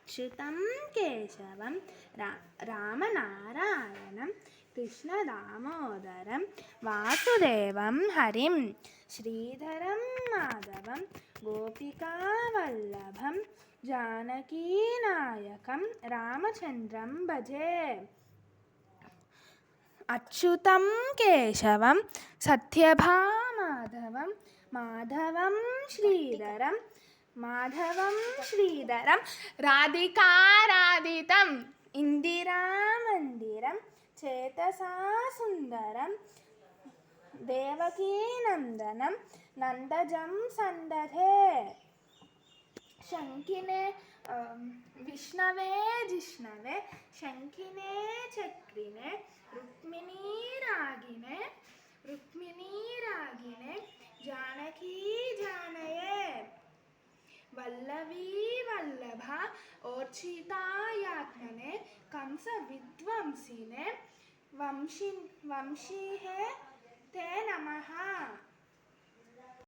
అచ్యుతం కేశవం రామనారాయణం కృష్ణదామోదరం వాసుదేవం హరిం శ్రీధరం మాధవం గోపికావల్లభం జానకీనాయకం రామచంద్రం భజే. అచ్యుతం కేశవం సత్యభామాధవం మాధవం శ్రీధరం రాధికారాధితం ఇందిరామందిరం చేతసా సుందరం దేవకీనందనం నందజం సందధే. శంఖినే విష్ణవే జిష్ణవే శంఖినే చక్రినే రుక్మిణీ రాగినే జానకీ జానయే. వల్లభీ వల్లభ ఓర్చితాయాత్మనే కంస విధ్వంసినే వంశీహే తే నమః.